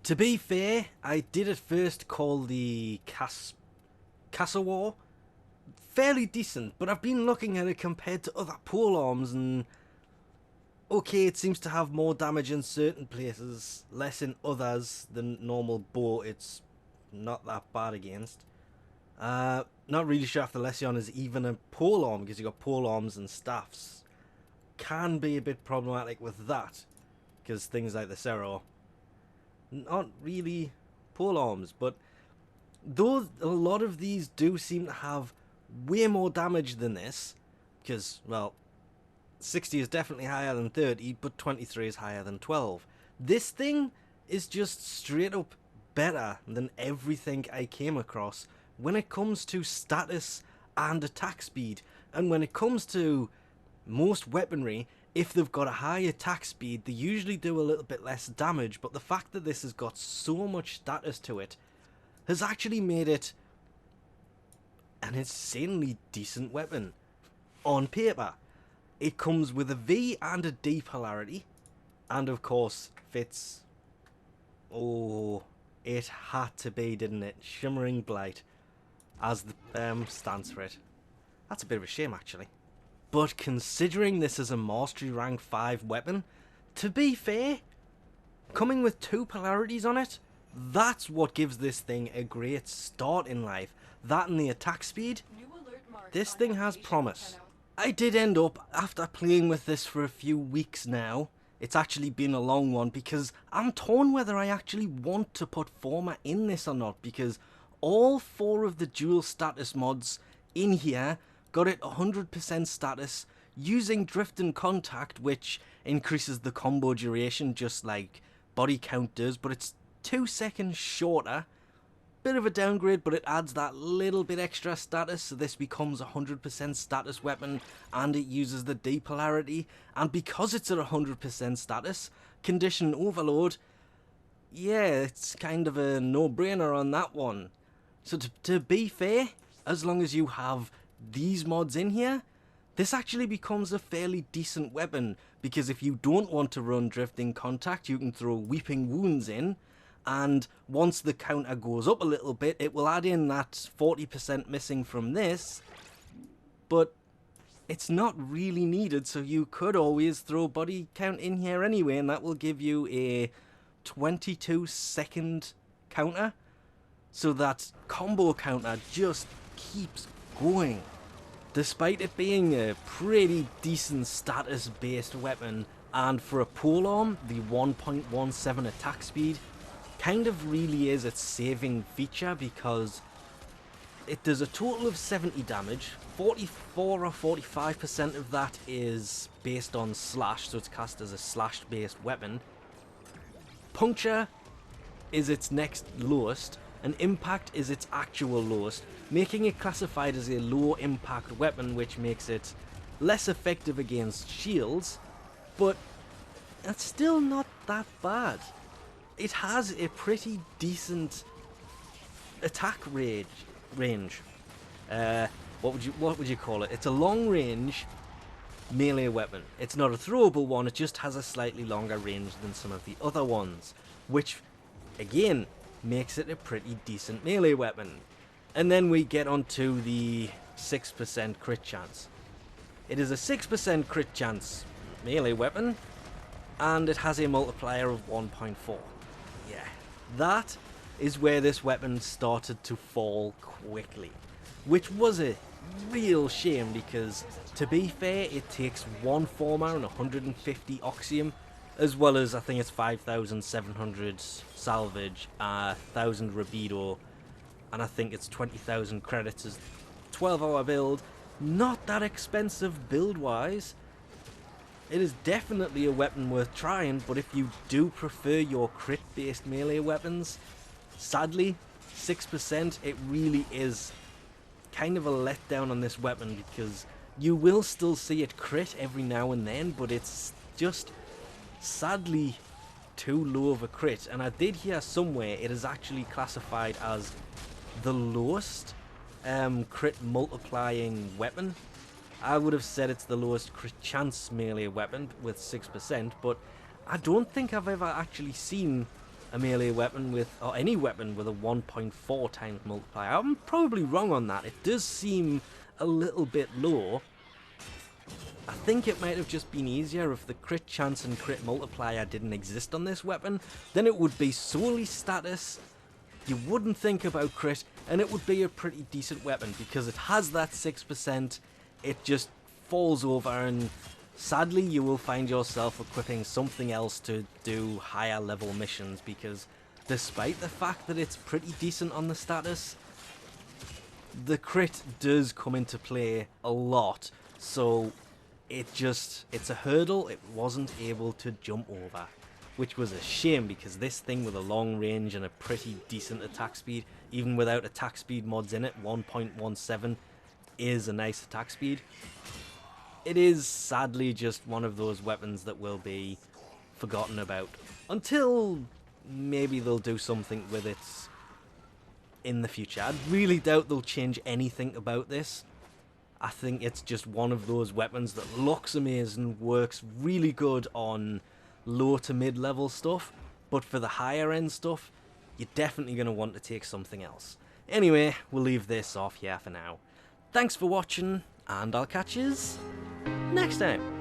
To be fair, I did at first call the Cassowar fairly decent, but I've been looking at it compared to other polearms, and okay, it seems to have more damage in certain places, less in others than normal bow. It's not that bad against. Not really sure if the Lesion is even a polearm, because you've got polearms and staffs. Can be a bit problematic with that, because things like the Serro not really polearms, but though a lot of these do seem to have way more damage than this, because, well, 60 is definitely higher than 30, but 23 is higher than 12. This thing is just straight up better than everything I came across when it comes to status and attack speed. And when it comes to most weaponry, if they've got a high attack speed, they usually do a little bit less damage, but the fact that this has got so much status to it has actually made it an insanely decent weapon on paper. It comes with a V and a D polarity, and of course fits. Oh, it had to be, didn't it? Shimmering Blight as the stance for it. That's a bit of a shame, actually. But considering this is a Mastery Rank 5 weapon, to be fair, coming with 2 polarities on it, that's what gives this thing a great start in life. That and the attack speed, this thing has promise. I did end up, after playing with this for a few weeks now, it's actually been a long one, because I'm torn whether I actually want to put Forma in this or not, because all 4 of the dual status mods in here got it 100% status using Drift and Contact, which increases the combo duration just like body count does, but it's 2 seconds shorter. Bit of a downgrade, but it adds that little bit extra status, so this becomes a 100% status weapon, and it uses the D polarity, and because it's at 100% status, Condition Overload, yeah, it's kind of a no-brainer on that one. So to be fair, as long as you have these mods in here, this actually becomes a fairly decent weapon, because if you don't want to run Drifting Contact, you can throw Weeping Wounds in, and once the counter goes up a little bit, it will add in that 40% missing from this, but it's not really needed, so you could always throw body count in here anyway, and that will give you a 22-second counter, so that combo counter just keeps going. Despite it being a pretty decent status based weapon, and for a polearm, the 1.17 attack speed kind of really is its saving feature, because it does a total of 70 damage. 44 or 45% of that is based on slash, so it's cast as a slash based weapon. Puncture is its next lowest, and impact is its actual lowest, making it classified as a low impact weapon, which makes it less effective against shields, but it's still not that bad. It has a pretty decent attack range. What would you call it? It's a long range melee weapon. It's not a throwable one, it just has a slightly longer range than some of the other ones, which again makes it a pretty decent melee weapon. And then we get onto the 6% crit chance. It is a 6% crit chance melee weapon, and it has a multiplier of 1.4. Yeah, that is where this weapon started to fall quickly, which was a real shame, because to be fair, it takes 1 Forma and 150 Oxium, as well as I think it's 5,700 salvage, 1,000 Rabido, and I think it's 20,000 credits as 12-hour build. Not that expensive build-wise. It is definitely a weapon worth trying, but if you do prefer your crit-based melee weapons, sadly, 6%, it really is kind of a letdown on this weapon, because you will still see it crit every now and then, but it's just sadly too low of a crit. And I did hear somewhere it is actually classified as the lowest crit multiplying weapon. I would have said it's the lowest crit chance melee weapon with 6%, but I don't think I've ever actually seen a melee weapon with, or any weapon with a 1.4 times multiplier. I'm probably wrong on that. It does seem a little bit low. I think it might have just been easier if the crit chance and crit multiplier didn't exist on this weapon. Then it would be solely status. You wouldn't think about crit, and it would be a pretty decent weapon because it has that 6%. It just falls over, and sadly you will find yourself equipping something else to do higher level missions, because despite the fact that it's pretty decent on the status, the crit does come into play a lot. So it's a hurdle it wasn't able to jump over, which was a shame, because this thing with a long range and a pretty decent attack speed, even without attack speed mods in it, 1.17 is a nice attack speed. It is sadly just one of those weapons that will be forgotten about until maybe they'll do something with it in the future. I really doubt they'll change anything about this. I think it's just one of those weapons that looks amazing, works really good on low to mid level stuff, but for the higher end stuff, you're definitely going to want to take something else. Anyway, we'll leave this off here for now. Thanks for watching, and I'll catch yous next time.